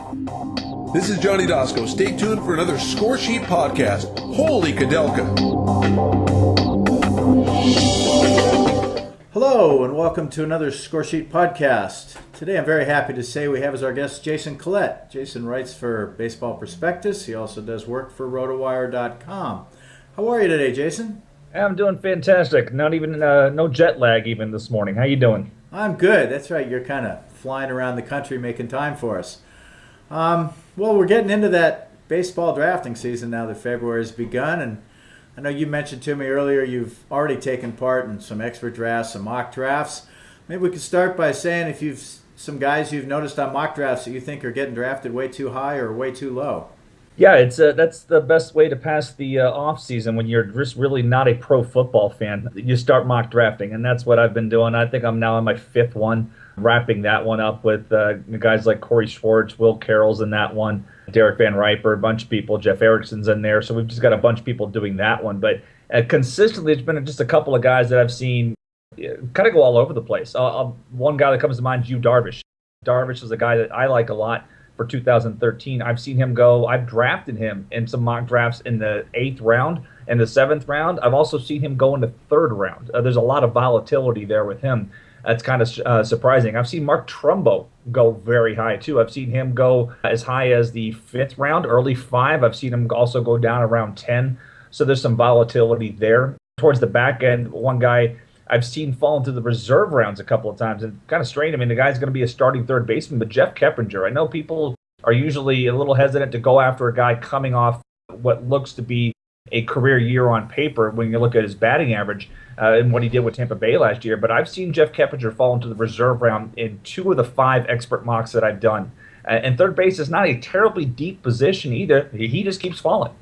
This is Johnny Dosco. Stay tuned for another Score Sheet podcast. Holy Kadelka! Hello, and welcome to another Score Sheet podcast. Today I'm very happy to say we have as our guest Jason Collette. Jason writes for Baseball Prospectus. He also does work for Rotowire.com. How are you today, Jason? I'm doing fantastic. Not even no jet lag even this morning. How you doing? I'm good. That's right. You're kind of flying around the country making time for us. Well, we're getting into that baseball drafting season now that February has begun, and I know you mentioned to me earlier you've already taken part in some expert drafts, some mock drafts. Maybe we could start by saying if you've some guys you've noticed on mock drafts that you think are getting drafted way too high or way too low. Yeah, it's that's the best way to pass the off season when you're just really not a pro football fan. You start mock drafting, and that's what I've been doing. I think I'm now on my fifth one, wrapping that one up with guys like Corey Schwartz, Will Carroll's in that one, Derek Van Riper, a bunch of people, Jeff Erickson's in there. So we've just got a bunch of people doing that one. But consistently, it's been just a couple of guys that I've seen kind of go all over the place. One guy that comes to mind is Yu Darvish. Darvish is a guy that I like a lot. For 2013, I've seen him go. I've drafted him in some mock drafts in the 8th round and the 7th round. I've also seen him go in the 3rd round. There's a lot of volatility there with him. That's kind of surprising. I've seen Mark Trumbo go very high too. I've seen him go as high as the 5th round, early 5. I've seen him also go down around 10. So there's some volatility there. Towards the back end, one guy I've seen fall into the reserve rounds a couple of times, and kind of strange. I mean, the guy's going to be a starting third baseman, but Jeff Keppinger, I know people are usually a little hesitant to go after a guy coming off what looks to be a career year on paper when you look at his batting average and what he did with Tampa Bay last year. But I've seen Jeff Keppinger fall into the reserve round in 2 of the 5 expert mocks that I've done. And third base is not a terribly deep position either. He just keeps falling.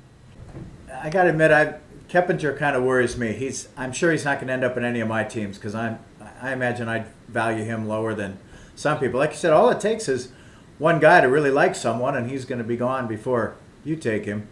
I got to admit, Keppinger kind of worries me. I'm sure he's not going to end up in any of my teams because I imagine I'd value him lower than some people. Like you said, all it takes is one guy to really like someone, and he's going to be gone before you take him.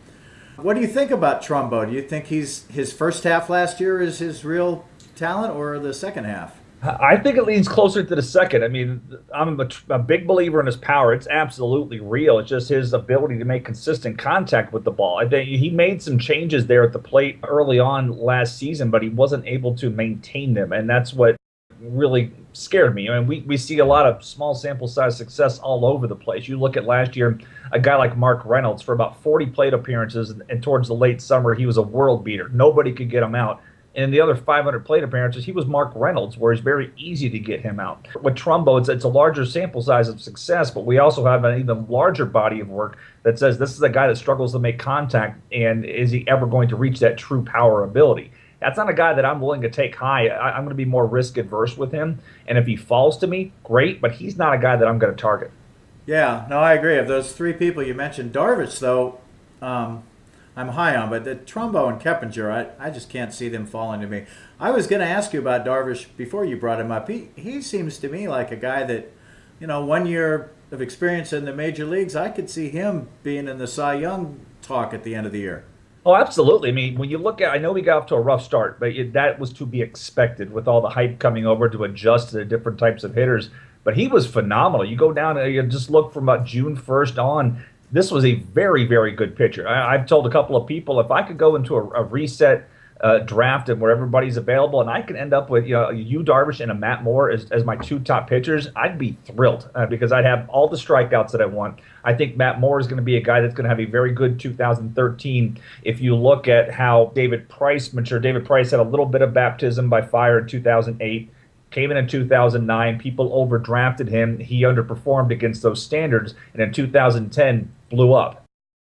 What do you think about Trumbo? Do you think his first half last year is his real talent, or the second half? I think it leans closer to the second. I mean, I'm a big believer in his power. It's absolutely real. It's just his ability to make consistent contact with the ball. I think he made some changes there at the plate early on last season, but he wasn't able to maintain them, and that's what really scared me. I mean, we see a lot of small sample size success all over the place. You look at last year, a guy like Mark Reynolds, for about 40 plate appearances, and towards the late summer, he was a world beater. Nobody could get him out. And the other 500 plate appearances, he was Mark Reynolds, where it's very easy to get him out. With Trumbo, it's a larger sample size of success, but we also have an even larger body of work that says this is a guy that struggles to make contact, and is he ever going to reach that true power ability? That's not a guy that I'm willing to take high. I'm going to be more risk adverse with him, and if he falls to me, great, but he's not a guy that I'm going to target. Yeah, no, I agree. Of those 3 people you mentioned, Darvish, though, I'm high on, but the Trumbo and Keppinger, I just can't see them falling to me. I was going to ask you about Darvish before you brought him up. He seems to me like a guy that, 1 year of experience in the major leagues, I could see him being in the Cy Young talk at the end of the year. Oh, absolutely. I mean, when you look at, I know we got off to a rough start, but that was to be expected with all the hype coming over to adjust to the different types of hitters. But he was phenomenal. You go down and you just look from about June 1st on. This was a very, very good pitcher. I've told a couple of people, if I could go into a reset draft and where everybody's available, and I can end up with Yu Darvish and a Matt Moore as my 2 top pitchers, I'd be thrilled because I'd have all the strikeouts that I want. I think Matt Moore is going to be a guy that's going to have a very good 2013. If you look at how David Price matured, David Price had a little bit of baptism by fire in 2008. Came in 2009, people overdrafted him. He underperformed against those standards, and in 2010 blew up.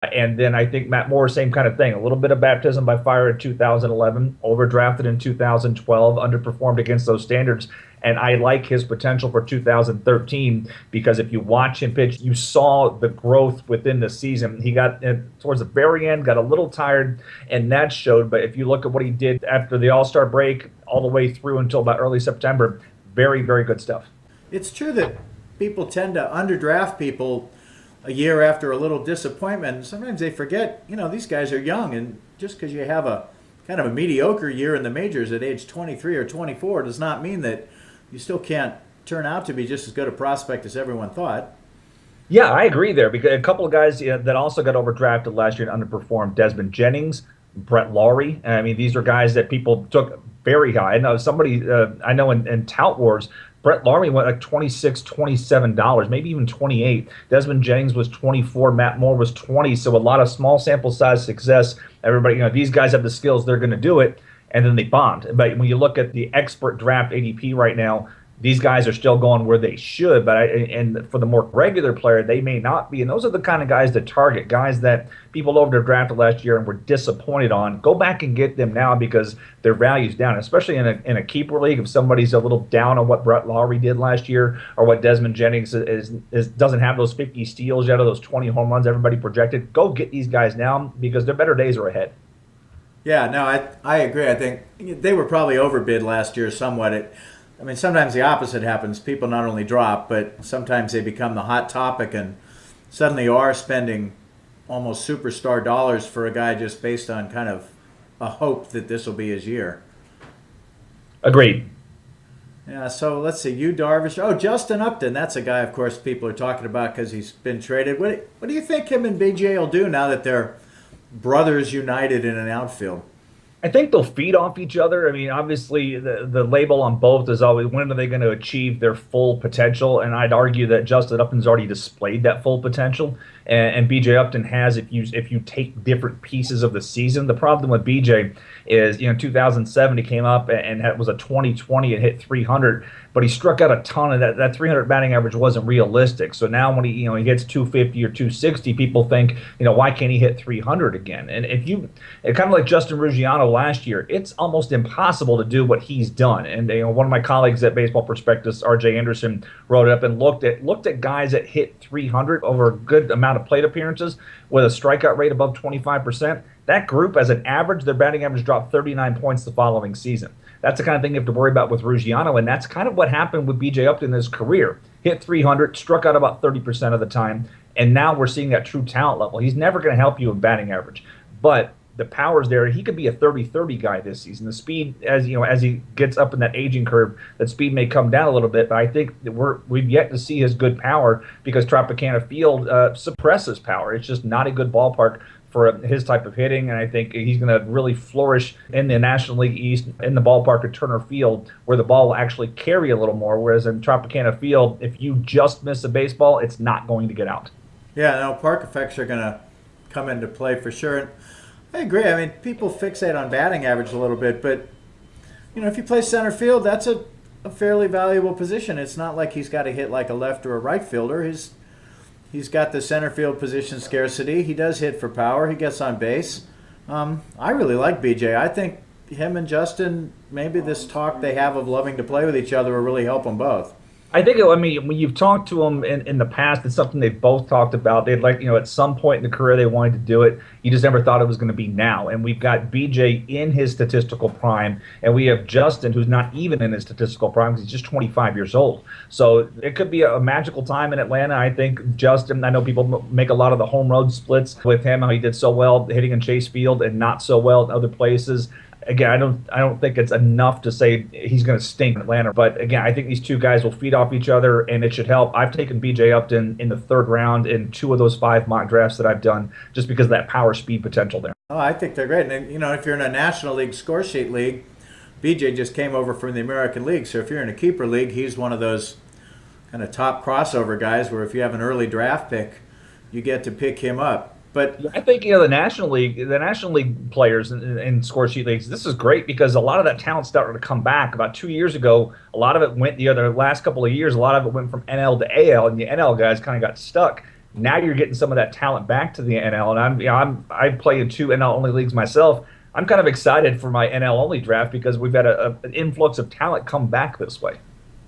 And then I think Matt Moore, same kind of thing. A little bit of baptism by fire in 2011, overdrafted in 2012, underperformed against those standards. And I like his potential for 2013 because if you watch him pitch, you saw the growth within the season. He got towards the very end, got a little tired, and that showed. But if you look at what he did after the All-Star break all the way through until about early September, very, very good stuff. It's true that people tend to underdraft people a year after a little disappointment. Sometimes they forget, these guys are young, and just because you have a kind of a mediocre year in the majors at age 23 or 24 does not mean that you still can't turn out to be just as good a prospect as everyone thought. Yeah, I agree there because a couple of guys that also got overdrafted last year and underperformed: Desmond Jennings, Brett Laurie. I mean, these are guys that people took very high. I know somebody I know in Tout Wars, Brett Laurie went like 26, $27, maybe even 28. Desmond Jennings was 24, Matt Moore was 20. So a lot of small sample size success. Everybody, these guys have the skills, they're going to do it, and then they bombed. But when you look at the expert draft ADP right now, these guys are still going where they should, but and for the more regular player, they may not be. And those are the kind of guys to target, guys that people overdrafted last year and were disappointed on. Go back and get them now because their value's down, especially in a keeper league. If somebody's a little down on what Brett Laurie did last year or what Desmond Jennings is doesn't have those 50 steals yet or those 20 home runs everybody projected, go get these guys now because their better days are ahead. Yeah, no, I agree. I think they were probably overbid last year somewhat. I mean, sometimes the opposite happens. People not only drop, but sometimes they become the hot topic, and suddenly you are spending almost superstar dollars for a guy just based on kind of a hope that this will be his year. Agreed. Yeah, so let's see. Yu Darvish. Oh, Justin Upton. That's a guy, of course, people are talking about because he's been traded. What do you think him and BJ will do now that they're brothers united in an outfield? I think they'll feed off each other. I mean, obviously, the label on both is always when are they going to achieve their full potential? And I'd argue that Justin Upton's already displayed that full potential, and BJ Upton has if you take different pieces of the season. The problem with BJ is, 2007 he came up and was a 2020 and hit 300, but he struck out a ton of that 300 batting average wasn't realistic. So now when he hits 250 or 260, people think, why can't he hit 300 again? And kind of like Justin Ruggiano last year, it's almost impossible to do what he's done. And one of my colleagues at Baseball Prospectus, RJ Anderson, wrote it up and looked at guys that hit 300 over a good amount of plate appearances with a strikeout rate above 25%. That group, as an average, their batting average dropped 39 points the following season. That's the kind of thing you have to worry about with Ruggiano, and that's kind of what happened with BJ Upton in his career. Hit 300, struck out about 30% of the time, and now we're seeing that true talent level. He's never going to help you in batting average, but the power's there. He could be a 30-30 guy this season. The speed, as he gets up in that aging curve, that speed may come down a little bit, but I think that we've yet to see his good power because Tropicana Field suppresses power. It's just not a good ballpark for his type of hitting, and I think he's going to really flourish in the National League East in the ballpark at Turner Field, where the ball will actually carry a little more, whereas in Tropicana Field, if you just miss a baseball, it's not going to get out. Yeah, no, park effects are going to come into play for sure. And I agree. I mean, people fixate on batting average a little bit, but, if you play center field, that's a fairly valuable position. It's not like he's got to hit like a left or a right fielder. He's got the center field position scarcity. He does hit for power. He gets on base. I really like BJ. I think him and Justin, maybe this talk they have of loving to play with each other will really help them both. I think, when you've talked to them in the past, it's something they've both talked about. They'd like, at some point in the career they wanted to do it. You just never thought it was going to be now. And we've got BJ in his statistical prime, and we have Justin, who's not even in his statistical prime because he's just 25 years old. So it could be a magical time in Atlanta. I think Justin, I know people make a lot of the home road splits with him, how he did so well hitting in Chase Field and not so well in other places. Again, I don't think it's enough to say he's going to stink in Atlanta. But again, I think these two guys will feed off each other, and it should help. I've taken BJ Upton in the third round in 2 of those 5 mock drafts that I've done, just because of that power speed potential there. Oh, I think they're great. And if you're in a National League score sheet league, BJ just came over from the American League. So if you're in a keeper league, he's one of those kind of top crossover guys where if you have an early draft pick, you get to pick him up. But I think the National League players in score sheet leagues, this is great because a lot of that talent started to come back. About 2 years ago, a lot of it went the last couple of years. A lot of it went from NL to AL, and the NL guys kind of got stuck. Now you're getting some of that talent back to the NL, and I play in 2 NL only leagues myself. I'm kind of excited for my NL only draft because we've had an influx of talent come back this way.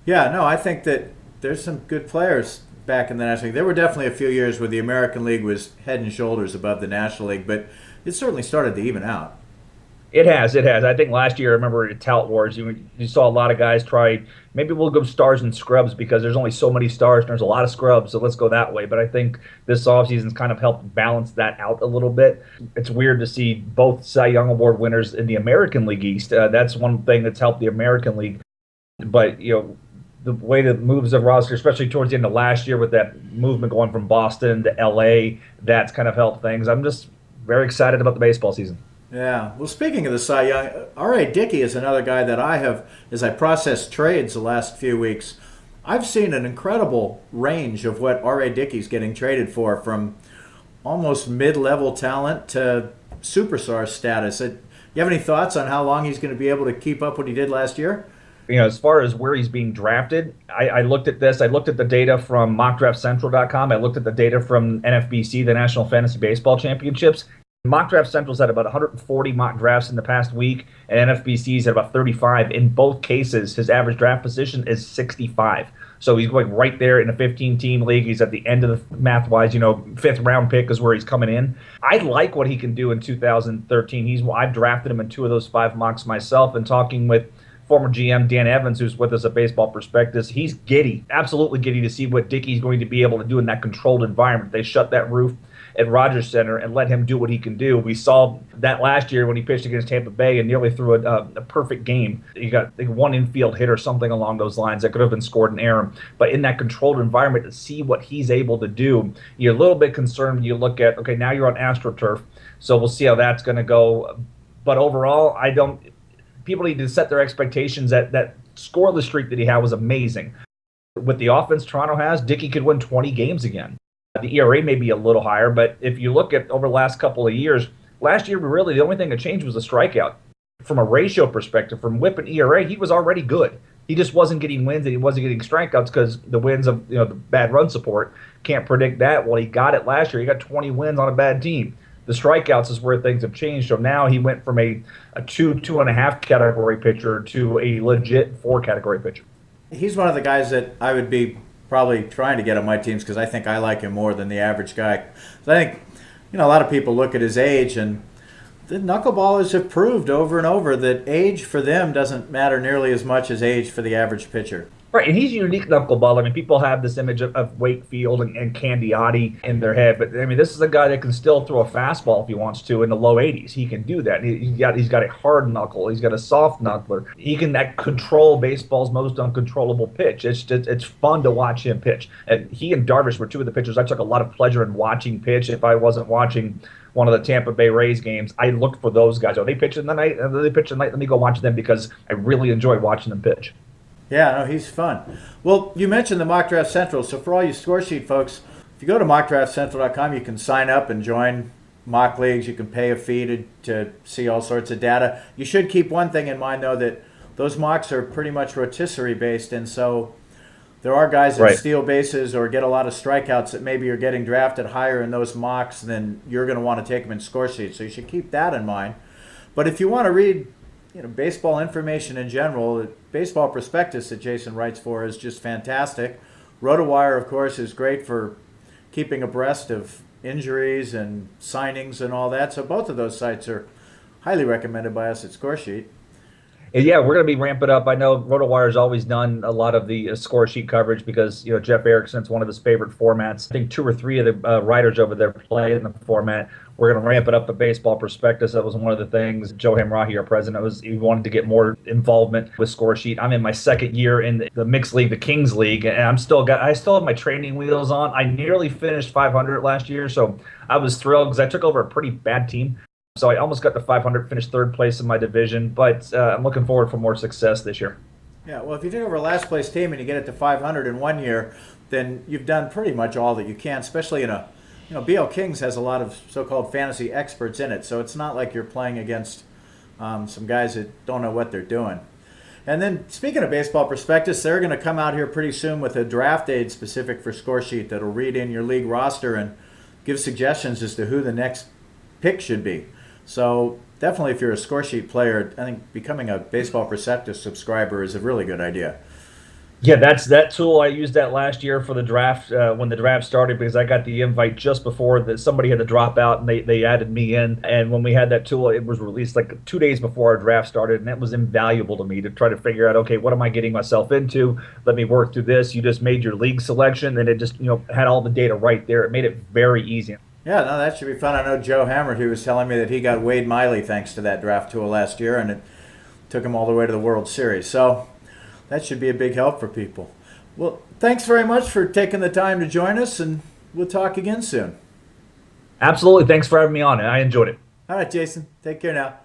Yeah, no, I think that there's some good players back in the National League. There were definitely a few years where the American League was head and shoulders above the National League, but it certainly started to even out. It has. I think last year, I remember at Tout Wars, you saw a lot of guys try, maybe we'll go stars and scrubs because there's only so many stars and there's a lot of scrubs, so let's go that way. But I think this offseason's kind of helped balance that out a little bit. It's weird to see both Cy Young Award winners in the American League East. That's one thing that's helped the American League. But, the way the moves of roster, especially towards the end of last year with that movement going from Boston to LA, that's kind of helped things. I'm just very excited about the baseball season. Yeah. Well, speaking of the Cy Young, R.A. Dickey is another guy that I have, as I process trades the last few weeks, I've seen an incredible range of what R.A. Dickey's getting traded for, from almost mid-level talent to superstar status. You have any thoughts on how long he's going to be able to keep up what he did last year? As far as where he's being drafted, I looked at this. I looked at the data from mockdraftcentral.com. I looked at the data from NFBC, the National Fantasy Baseball Championships. Mock Draft Central's had about 140 mock drafts in the past week, and NFBC's at about 35. In both cases, his average draft position is 65. So he's going right there in a 15-team league. He's at the end of the math-wise, fifth round pick is where he's coming in. I like what he can do in 2013. I've drafted him in 2 of those 5 mocks myself, and talking with former GM Dan Evans, who's with us at Baseball Prospectus, he's giddy, absolutely giddy to see what Dickey's going to be able to do in that controlled environment. They shut that roof at Rogers Center and let him do what he can do. We saw that last year when he pitched against Tampa Bay and nearly threw a perfect game. He got one infield hit or something along those lines that could have been scored in error. But in that controlled environment, to see what he's able to do, you're a little bit concerned when you look at, okay, now you're on AstroTurf, so we'll see how that's going to go. But overall, people need to set their expectations. That scoreless streak that he had was amazing. With the offense Toronto has, Dickey could win 20 games again. The ERA may be a little higher, but if you look at over the last couple of years, last year really the only thing that changed was the strikeout. From a ratio perspective, from WHIP and ERA, he was already good. He just wasn't getting wins and he wasn't getting strikeouts because the wins of the bad run support. Can't predict that. Well, he got it last year. He got 20 wins on a bad team. The strikeouts is where things have changed. So now he went from a 2.5 category pitcher to a legit 4 category pitcher. He's one of the guys that I would be probably trying to get on my teams because I think I like him more than the average guy. So I think, a lot of people look at his age, and the knuckleballers have proved over and over that age for them doesn't matter nearly as much as age for the average pitcher. Right, and he's a unique knuckleballer. I mean, people have this image of Wakefield and Candiotti in their head, but I mean, this is a guy that can still throw a fastball if he wants to in the low 80s. He can do that. He's got a hard knuckle. He's got a soft knuckler. He can control baseball's most uncontrollable pitch. It's fun to watch him pitch. And he and Darvish were 2 of the pitchers I took a lot of pleasure in watching pitch. If I wasn't watching one of the Tampa Bay Rays games, I looked for those guys. Are they pitching tonight? Are they pitching tonight? Let me go watch them because I really enjoy watching them pitch. Yeah, no, he's fun. Well, you mentioned the Mock Draft Central, so for all you score sheet folks, if you go to mockdraftcentral.com, you can sign up and join mock leagues. You can pay a fee to see all sorts of data. You should keep one thing in mind, though, that those mocks are pretty much rotisserie based, and so there are guys that steal bases or get a lot of strikeouts that maybe are getting drafted higher in those mocks than you're going to want to take them in score sheets, so you should keep that in mind. But if you want to read baseball information in general, the Baseball Prospectus that Jason writes for is just fantastic. Rotowire, of course, is great for keeping abreast of injuries and signings and all that. So both of those sites are highly recommended by us at Scoresheet. Yeah, we're going to be ramping up. I know Rotowire's always done a lot of the score sheet coverage because, Jeff Erickson's one of his favorite formats. I think 2 or 3 of the writers over there play in the format. We're going to ramp it up at Baseball Prospectus. That was one of the things. Joe Hamrahi, our president, he wanted to get more involvement with score sheet. I'm in my 2nd year in the mixed league, the Kings League, and I still have my training wheels on. I nearly finished 500 last year, so I was thrilled because I took over a pretty bad team. So I almost got to 500, finished 3rd place in my division, but I'm looking forward for more success this year. Yeah, well, if you take over a last place team and you get it to 500 in 1 year, then you've done pretty much all that you can, especially in a, BL Kings has a lot of so-called fantasy experts in it, so it's not like you're playing against some guys that don't know what they're doing. And then speaking of Baseball Prospectus, they're going to come out here pretty soon with a draft aid specific for Scoresheet that'll read in your league roster and give suggestions as to who the next pick should be. So definitely if you're a Scoresheet player, I think becoming a Baseball Prospectus subscriber is a really good idea. Yeah, that's that tool. I used that last year for the draft when the draft started because I got the invite just before that somebody had to drop out and they added me in. And when we had that tool, it was released like 2 days before our draft started, and that was invaluable to me to try to figure out, okay, what am I getting myself into? Let me work through this. You just made your league selection, and it just had all the data right there. It made it very easy. Yeah, no, that should be fun. I know Joe Hammer, who was telling me that he got Wade Miley thanks to that draft tool last year, and it took him all the way to the World Series. So that should be a big help for people. Well, thanks very much for taking the time to join us, and we'll talk again soon. Absolutely. Thanks for having me on. I enjoyed it. All right, Jason. Take care now.